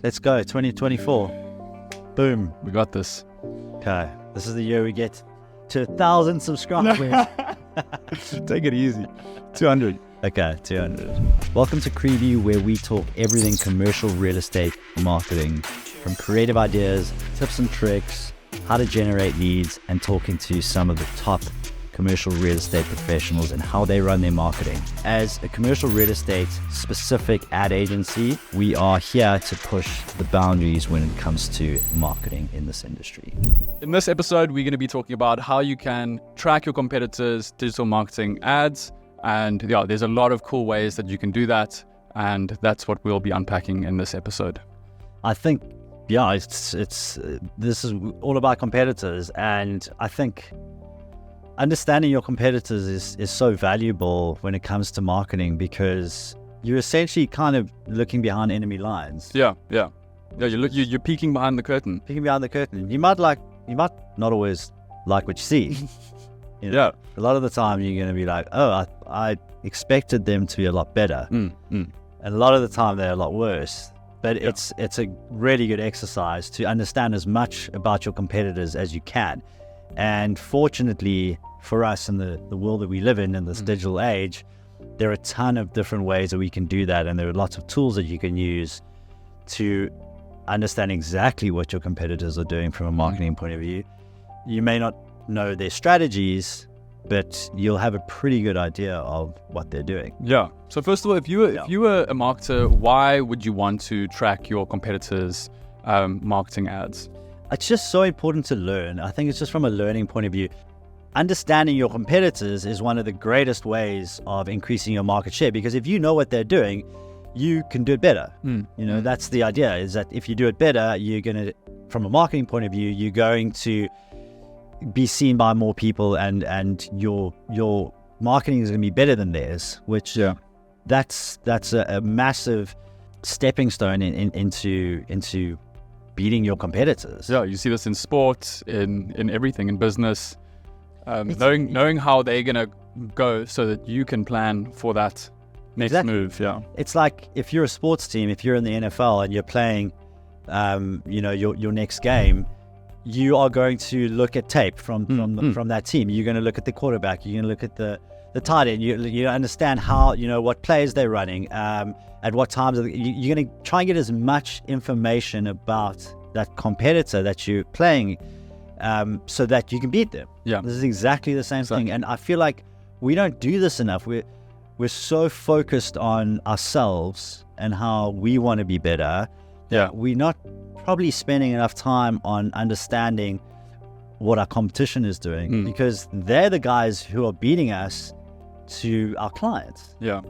Let's go. 2024. Boom. We got this. Okay. This is the year we get to 1,000 subscribers. Take it easy. 200. Okay, 200. Welcome to CREview, where we talk everything commercial real estate marketing, from creative ideas, tips and tricks, how to generate leads, and talking to some of the top commercial real estate professionals and how they run their marketing. As a commercial real estate specific ad agency, we are here to push the boundaries when it comes to marketing in this industry. In this episode, we're going to be talking about how you can track your competitors' digital marketing ads. And yeah, there's a lot of cool ways that you can do that. And that's what we'll be unpacking in this episode. I think, yeah, this is all about competitors. And I think understanding your competitors is so valuable when it comes to marketing, because you're essentially kind of looking behind enemy lines. Yeah. You're peeking behind the curtain. Peeking behind the curtain. You might not always like what you see. You know? Yeah. A lot of the time you're going to be like, oh, I expected them to be a lot better. And a lot of the time they're a lot worse. But it's a really good exercise to understand as much about your competitors as you can. And fortunately for us in the world that we live in this digital age, there are a ton of different ways that we can do that. And there are lots of tools that you can use to understand exactly what your competitors are doing from a marketing point of view. You may not know their strategies, but you'll have a pretty good idea of what they're doing. Yeah. So first of all, if you were a marketer, why would you want to track your competitors' marketing ads? It's just so important to learn. I think it's just from a learning point of view. Understanding your competitors is one of the greatest ways of increasing your market share, because if you know what they're doing, you can do it better. That's the idea, is that if you do it better, you're going to, from a marketing point of view, you're going to be seen by more people, and your marketing is going to be better than theirs, which that's a massive stepping stone into beating your competitors. Yeah, you see this in sports, in everything, in business. Knowing how they're going to go so that you can plan for that next move. Yeah. It's like if you're a sports team, if you're in the NFL and you're playing, your next game, you are going to look at tape from that team. You're going to look at the quarterback. You're going to look at the tight end. You understand how, what plays they're running, at what times. You're going to try and get as much information about that competitor that you're playing, so that you can beat them. Yeah, this is exactly the same thing. And I feel like we don't do this enough. We're so focused on ourselves and how we want to be better. Yeah, we're not probably spending enough time on understanding what our competition is doing, because they're the guys who are beating us to our clients. Yeah.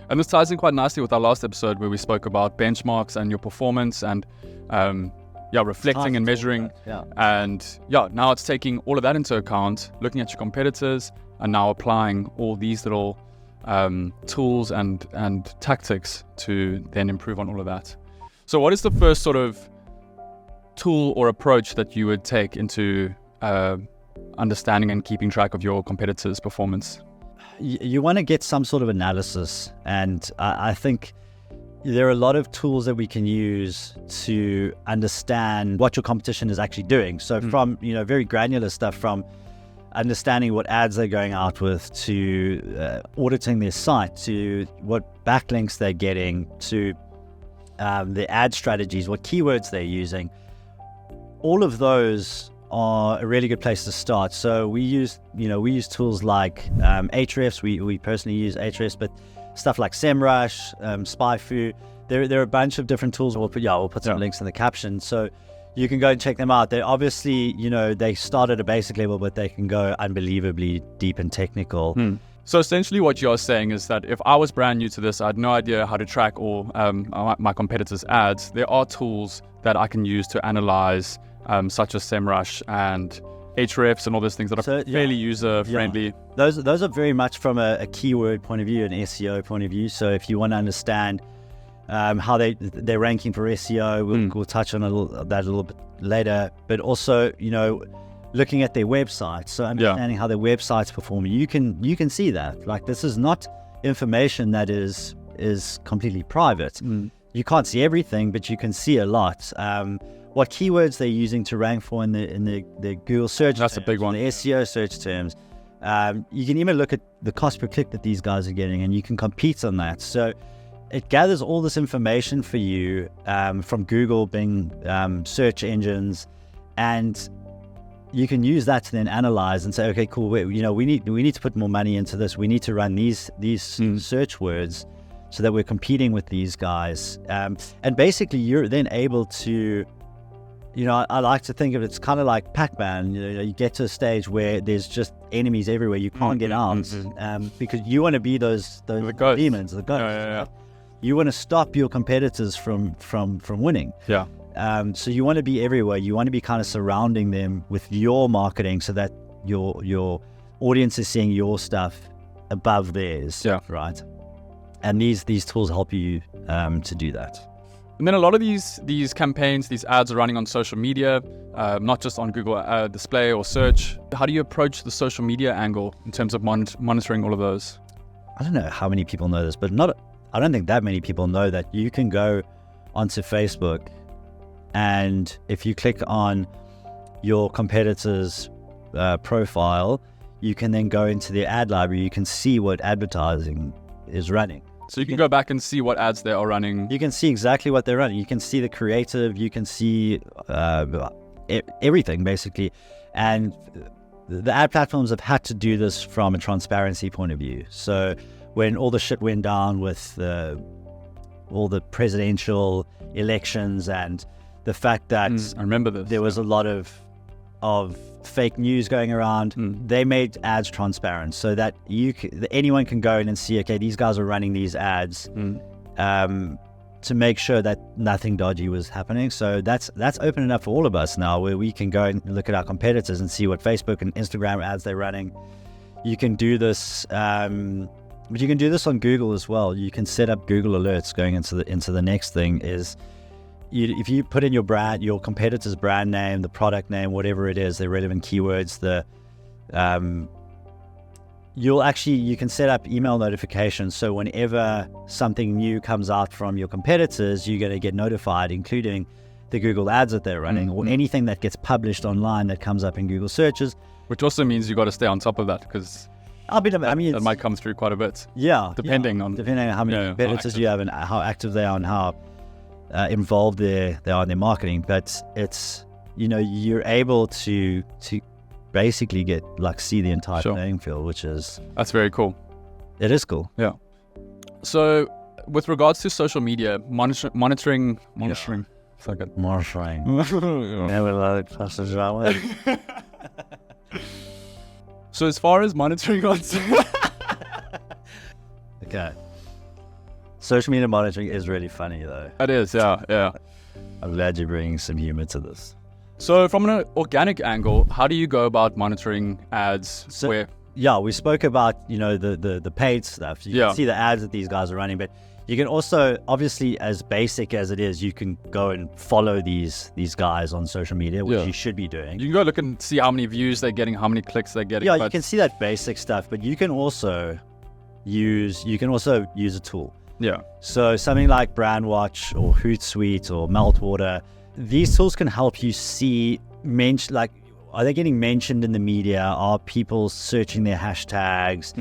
And this ties in quite nicely with our last episode where we spoke about benchmarks and your performance and reflecting and measuring. And now it's taking all of that into account, looking at your competitors, and now applying all these little tools and tactics to then improve on all of that. So what is the first sort of tool or approach that you would take into understanding and keeping track of your competitors' performance? You want to get some sort of analysis, and I think there are a lot of tools that we can use to understand what your competition is actually doing. So from very granular stuff, from understanding what ads they're going out with, to auditing their site, to what backlinks they're getting, to their ad strategies, what keywords they're using. All of those are a really good place to start. So we use tools like Ahrefs. We personally use Ahrefs, but stuff like SEMrush, SpyFu. There are a bunch of different tools. We'll put some links in the caption, so you can go and check them out. They obviously, they start at a basic level, but they can go unbelievably deep and technical. So essentially what you're saying is that if I was brand new to this, I had no idea how to track all my competitors' ads. There are tools that I can use to analyze, such as SEMrush and Ahrefs and all those things that are fairly user-friendly. Those are very much from a keyword point of view, an SEO point of view. So if you want to understand how they're ranking for SEO, we'll touch on that a little bit later. But also, looking at their websites, so understanding how their websites perform, you can see that. Like, this is not information that is completely private. you can't see everything, but you can see a lot. What keywords they're using to rank for in the Google search That's terms, a big one. the SEO search terms. You can even look at the cost per click that these guys are getting, and you can compete on that. So it gathers all this information for you from Google, Bing, search engines, and you can use that to then analyze and say, okay, cool. We need to put more money into this. We need to run these search words so that we're competing with these guys. And basically, you're then able to, I like to think of it's kind of like Pac-Man. You get to a stage where there's just enemies everywhere. You can't get out because you want to be those demons, the ghosts. Yeah. You want to stop your competitors from winning. Yeah. So you want to be everywhere. You want to be kind of surrounding them with your marketing so that your audience is seeing your stuff above theirs. Yeah. Right. And these tools help you to do that. And then a lot of these campaigns, these ads are running on social media, not just on Google Display or search. How do you approach the social media angle in terms of monitoring all of those? I don't know how many people know this, but I don't think that many people know that you can go onto Facebook, and if you click on your competitor's profile, you can then go into their ad library. You can see what advertising is running. So you can go back and see what ads they are running. You can see exactly what they're running. You can see the creative. You can see everything, basically. And the ad platforms have had to do this from a transparency point of view. So when all the shit went down with all the presidential elections and the fact that I remember this. There was a lot of fake news going around. They made ads transparent so that anyone can go in and see, okay, these guys are running these ads to make sure that nothing dodgy was happening. So that's opening up for all of us now, where we can go and look at our competitors and see what Facebook and Instagram ads they're running. You can do this, but you can do this on Google as well. You can set up Google alerts going into the next thing is, if you put in your brand, your competitor's brand name, the product name, whatever it is, the relevant keywords, you can set up email notifications. So whenever something new comes out from your competitors, you're going to get notified, including the Google ads that they're running or anything that gets published online that comes up in Google searches. Which also means you got to stay on top of that, because that might come through quite a bit. Yeah. Depending on how many competitors you have and how active they are and how involved they are in their marketing. But it's, you're able to basically see the entire playing field, that's very cool. It is cool. Yeah. So with regards to social media, monitoring. Fuck it. Monitoring. So as far as monitoring on okay. Social media monitoring is really funny though. It is, yeah. I'm glad you're bringing some humor to this. So from an organic angle, how do you go about monitoring ads? We spoke about, the paid stuff. You can see the ads that these guys are running, but you can also, obviously, as basic as it is, you can go and follow these guys on social media, which you should be doing. You can go look and see how many views they're getting, how many clicks they're getting. Yeah, you can see that basic stuff, but you can also use a tool. Yeah. So something like Brandwatch or Hootsuite or Meltwater, these tools can help you see, are they getting mentioned in the media? Are people searching their hashtags?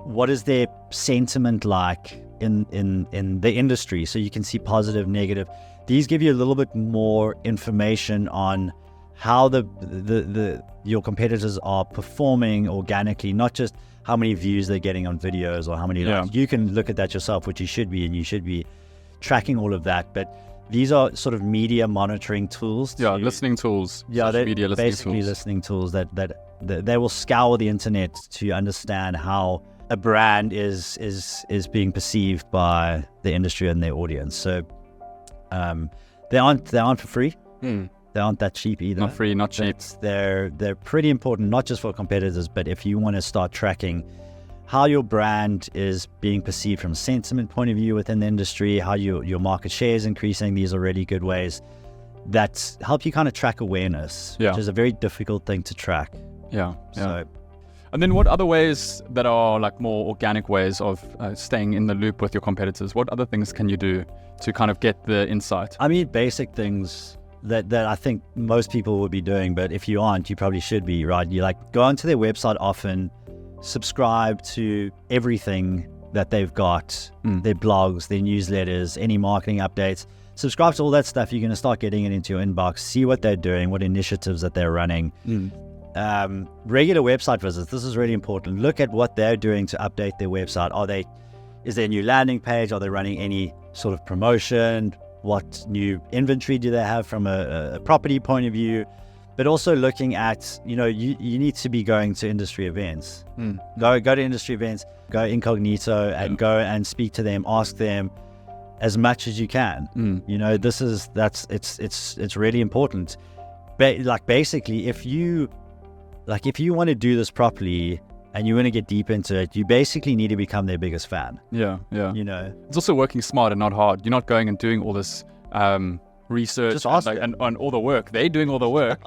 What is their sentiment like in the industry? So you can see positive, negative. These give you a little bit more information on how your competitors are performing organically, not just how many views they're getting on videos or how many likes. You can look at that yourself, which you should be, and you should be tracking all of that. But these are sort of media monitoring tools. Listening tools. They're media basically listening tools that they will scour the internet to understand how a brand is being perceived by the industry and their audience. So they aren't for free. They aren't that cheap either. Not free, not cheap. They're pretty important, not just for competitors, but if you want to start tracking how your brand is being perceived from a sentiment point of view within the industry, how your market share is increasing, these are really good ways that help you kind of track awareness, which is a very difficult thing to track. Yeah. So, And then what other ways that are like more organic ways of staying in the loop with your competitors? What other things can you do to kind of get the insight? I mean, basic things that I think most people would be doing, but if you aren't, you probably should be, right? You like go onto their website often, subscribe to everything that they've got, their blogs, their newsletters, any marketing updates. Subscribe to all that stuff. You're going to start getting it into your inbox, see what they're doing, what initiatives that they're running. Regular website visits. This is really important. Look at what they're doing to update their website. Is there a new landing page? Are they running any sort of promotion? What new inventory do they have from a property point of view? But also looking at, you need to be going to industry events. Go to industry events, go incognito and go and speak to them, ask them as much as you can. It's really important. But basically, if you want to do this properly and you want to get deep into it, you basically need to become their biggest fan. Yeah. It's also working smart and not hard. You're not going and doing all this research just ask and all the work. They're doing all the work.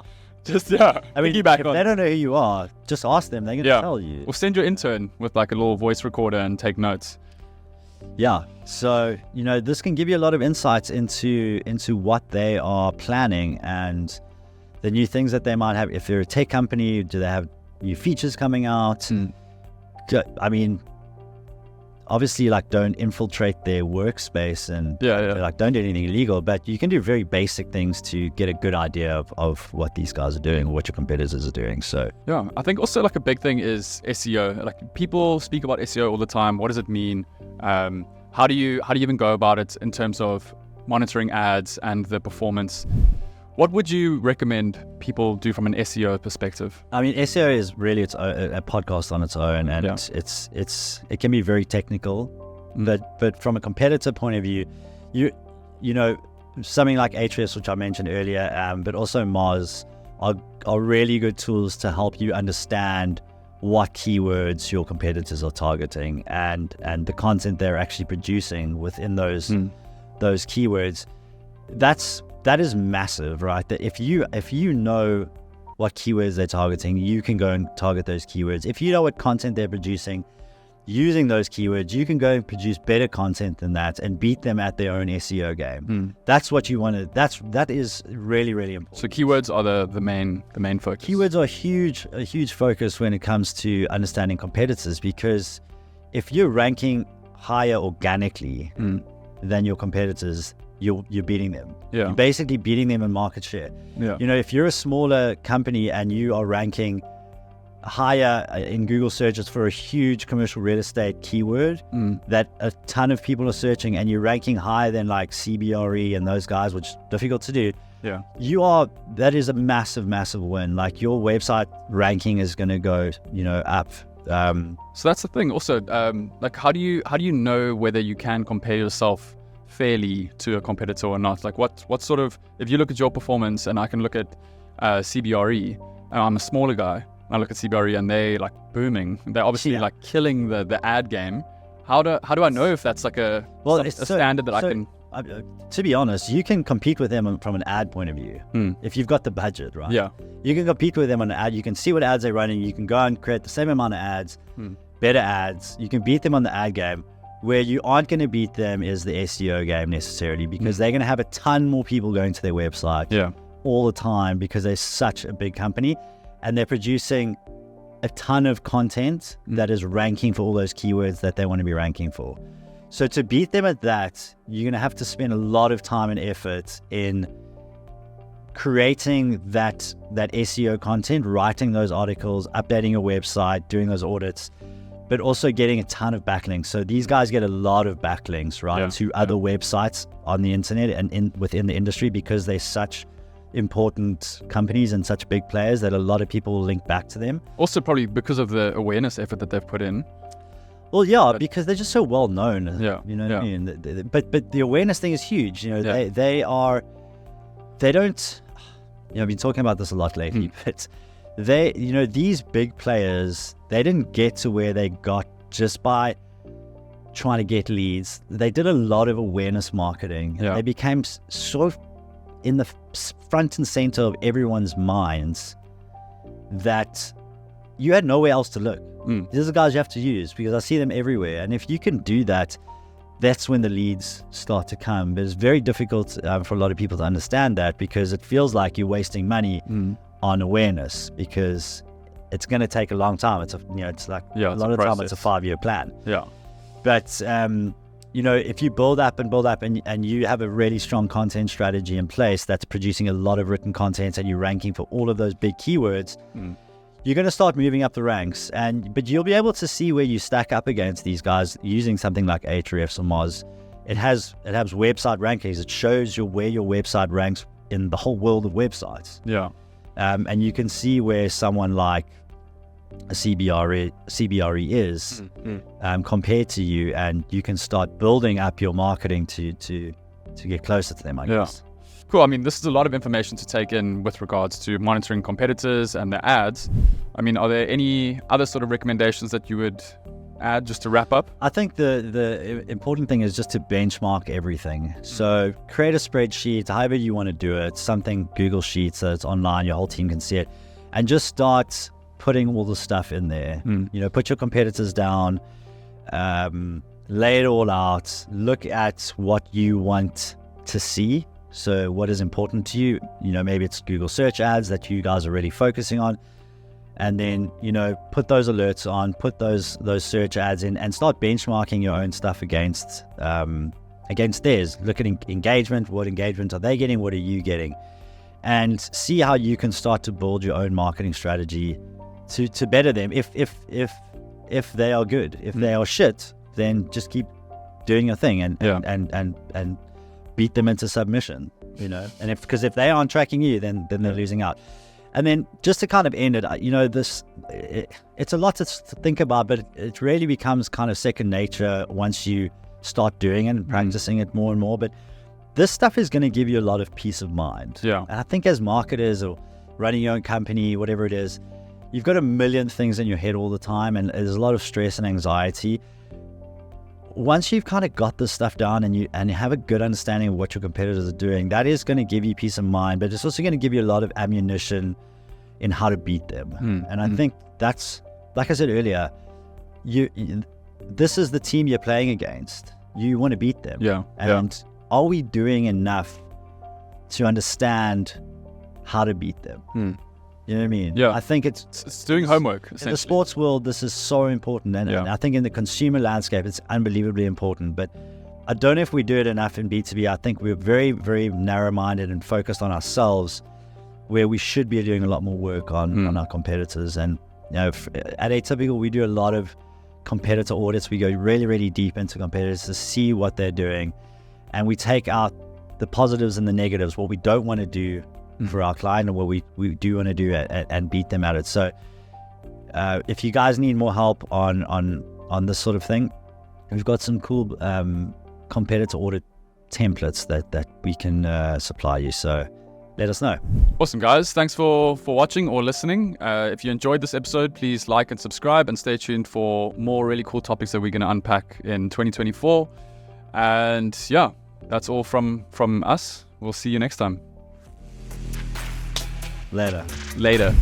I mean, if they don't know who you are, just ask them. They're going to tell you. Or send your intern with like a little voice recorder and take notes. Yeah. So, this can give you a lot of insights into what they are planning and the new things that they might have. If they're a tech company, do they have new features coming out? I mean, obviously, don't infiltrate their workspace and don't do anything illegal, but you can do very basic things to get a good idea of what these guys are doing or what your competitors are doing. So yeah, I think also a big thing is SEO. Like people speak about SEO all the time. What does it mean? How do you even go about it in terms of monitoring ads and the performance? What would you recommend people do from an SEO perspective? I mean, SEO is really a podcast on its own, and it can be very technical. But from a competitor point of view, something like Ahrefs, which I mentioned earlier, but also Moz are really good tools to help you understand what keywords your competitors are targeting and the content they're actually producing within those keywords. That is massive, right? That if you know what keywords they're targeting, you can go and target those keywords. If you know what content they're producing using those keywords, you can go and produce better content than that and beat them at their own SEO game. That's what you want to. That is really, really important. So keywords are the main focus. Keywords are a huge focus when it comes to understanding competitors, because if you're ranking higher organically than your competitors, you're beating them. You're basically beating them in market share. If you're a smaller company and you are ranking higher in Google searches for a huge commercial real estate keyword that a ton of people are searching, and you're ranking higher than like CBRE and those guys, which is difficult to do. That is a massive win. Like your website ranking is going to go up. So that's the thing also, how do you know whether you can compare yourself fairly to a competitor or not? Like what sort of, if you look at your performance and I can look at CBRE, and I'm a smaller guy, I look at CREview and they like booming. They're obviously like killing the ad game. How do I know if that's like a standard that I can? To be honest, you can compete with them from an ad point of view if you've got the budget, right? Yeah. You can compete with them on an ad. You can see what ads they're running. You can go and create the same amount of ads, better ads. You can beat them on the ad game. Where you aren't going to beat them is the SEO game necessarily, because they're going to have a ton more people going to their website all the time, because they're such a big company. And they're producing a ton of content that is ranking for all those keywords that they want to be ranking for. So to beat them at that, you're going to have to spend a lot of time and effort in creating that SEO content, writing those articles, updating your website, doing those audits, but also getting a ton of backlinks. So these guys get a lot of backlinks, right, to other websites on the internet and within the industry, because they're such important companies and such big players that a lot of people will link back to them. Also probably because of the awareness effort that they've put in. Well, because they're just so well known. What I mean? But the awareness thing is huge. They don't. I've been talking about this a lot lately, but these big players, they didn't get to where they got just by trying to get leads. They did a lot of awareness marketing. They became sort of in the front and center of everyone's minds that you had nowhere else to look. These are the guys you have to use because I see them everywhere. And if you can do that, that's when the leads start to come. But it's very difficult for a lot of people to understand that because it feels like you're wasting money on awareness because it's going to take a long time. It's a lot of time it's a 5-year plan. Yeah. But if you build up and you have a really strong content strategy in place that's producing a lot of written content and you're ranking for all of those big keywords, you're going to start moving up the ranks. But you'll be able to see where you stack up against these guys using something like Ahrefs or Moz. It has website rankings. It shows you where your website ranks in the whole world of websites. Yeah. And you can see where someone like a CRE is compared to you, and you can start building up your marketing to get closer to them, I guess. Cool. I mean, this is a lot of information to take in with regards to monitoring competitors and their ads. I mean, are there any other sort of recommendations that you would add just to wrap up? I think the important thing is just to benchmark everything. So create a spreadsheet, however you want to do it, something Google Sheets so it's online, your whole team can see it, and just start putting all the stuff in there. Put your competitors down, lay it all out, look at what you want to see. So what is important to you? Maybe it's Google search ads that you guys are really focusing on. And then, put those alerts on, put those search ads in, and start benchmarking your own stuff against theirs. Look at engagement. What engagement are they getting? What are you getting? And see how you can start to build your own marketing strategy to better them. If they are good, if they are shit, then just keep doing your thing and beat them into submission. And because if they aren't tracking you, then they're losing out. And then just to kind of end it, it's a lot to think about, but it really becomes kind of second nature once you start doing it and practicing it more and more. But this stuff is going to give you a lot of peace of mind. Yeah. And I think as marketers or running your own company, whatever it is, you've got a million things in your head all the time, and there's a lot of stress and anxiety. Once you've kind of got this stuff down and you have a good understanding of what your competitors are doing, that is going to give you peace of mind, but it's also going to give you a lot of ammunition in how to beat them. And I think that's, like I said earlier, this is the team you're playing against. You want to beat them. And are we doing enough to understand how to beat them? You know what I mean? Yeah. I think it's doing homework. In the sports world, this is so important. And I think in the consumer landscape, it's unbelievably important. But I don't know if we do it enough in B2B. I think we're very, very narrow-minded and focused on ourselves, where we should be doing a lot more work on our competitors. And at Atypical, we do a lot of competitor audits. We go really, really deep into competitors to see what they're doing. And we take out the positives and the negatives, what we don't want to do for our client and what we do want to do and beat them at it. So if you guys need more help on this sort of thing, we've got some cool competitor audit templates that we can supply you. So let us know. Awesome, guys. Thanks for watching or listening. If you enjoyed this episode, please like and subscribe and stay tuned for more really cool topics that we're going to unpack in 2024. And yeah, that's all from us. We'll see you next time. Later. Later.